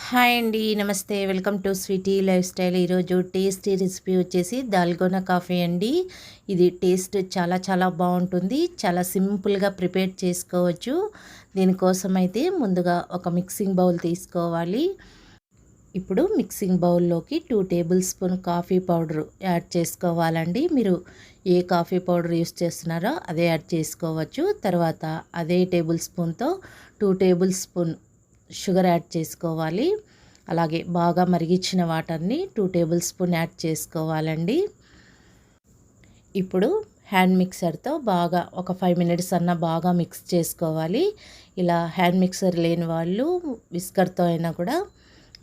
Hi అండి, నమస్తే. Welcome to Sweety Lifestyle. ఈరోజు టేస్టీ రెసిపీ వచ్చేసి దాల్గోనా కాఫీ అండి. ఇది టేస్ట్ చాలా చాలా బాగుంటుంది. చాలా సింపుల్గా ప్రిపేర్ చేసుకోవచ్చు. దీనికోసం అయితే ముందుగా ఒక మిక్సింగ్ బౌల్ తీసుకోవాలి. ఇప్పుడు మిక్సింగ్ బౌల్లోకి 2 table spoon coffee powder add చేసుకోవాలండి. మీరు ఏ కాఫీ పౌడర్ యూస్ చేస్తున్నారో అదే యాడ్ చేసుకోవచ్చు. తర్వాత అదే టేబుల్ స్పూన్తో 2 టేబుల్ స్పూన్ షుగర్ యాడ్ చేసుకోవాలి. అలాగే బాగా మరిగించిన వాటర్ని 2 టేబుల్ స్పూన్ యాడ్ చేసుకోవాలండి. ఇప్పుడు హ్యాండ్ మిక్సర్తో బాగా ఒక 5 మినిట్స్ బాగా మిక్స్ చేసుకోవాలి. ఇలా హ్యాండ్ మిక్సర్ లేని వాళ్ళు విస్కర్తో అయినా కూడా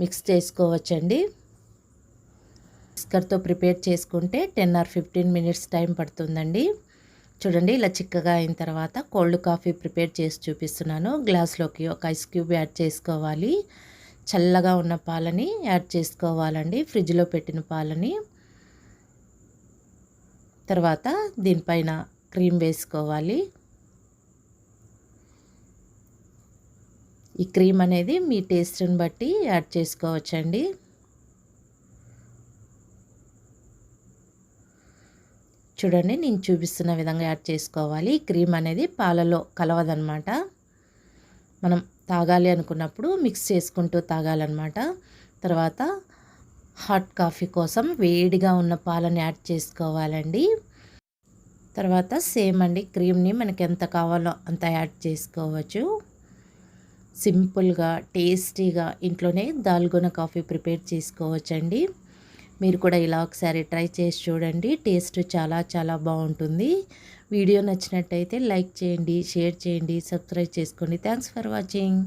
మిక్స్ చేసుకోవచ్చండి. విస్కర్తో ప్రిపేర్ చేసుకుంటే 10 ఆర్ 15 మినిట్స్ టైం పడుతుందండి. చూడండి, ఇలా చిక్కగా అయిన తర్వాత కోల్డ్ కాఫీ ప్రిపేర్ చేసి చూపిస్తున్నాను. గ్లాస్లోకి ఒక ఐస్ క్యూబ్ యాడ్ చేసుకోవాలి. చల్లగా ఉన్న పాలని యాడ్ చేసుకోవాలండి, ఫ్రిడ్జ్లో పెట్టిన పాలని. తర్వాత దీనిపైన క్రీమ్ వేసుకోవాలి. ఈ క్రీమ్ అనేది మీ టేస్ట్ని బట్టి యాడ్ చేసుకోవచ్చండి. చూడండి, నేను చూపిస్తున్న విధంగా యాడ్ చేసుకోవాలి. క్రీమ్ అనేది పాలలో కలవదనమాట. మనం తాగాలి అనుకున్నప్పుడు మిక్స్ చేసుకుంటూ తాగాలన్నమాట. తర్వాత హాట్ కాఫీ కోసం వేడిగా ఉన్న పాలని యాడ్ చేసుకోవాలండి. తర్వాత సేమ్ అండి, క్రీమ్ని మనకి ఎంత కావాలో అంత యాడ్ చేసుకోవచ్చు. సింపుల్గా టేస్టీగా ఇంట్లోనే దాల్గోనా కాఫీ ప్రిపేర్ చేసుకోవచ్చండి. మీరు కూడా ఇలా ఒకసారి ట్రై చేసి చూడండి. టేస్ట్ చాలా చాలా బాగుంటుంది. వీడియో నచ్చినట్టయితే లైక్ చేయండి, షేర్ చేయండి, సబ్స్క్రైబ్ చేసుకోండి. Thanks for watching.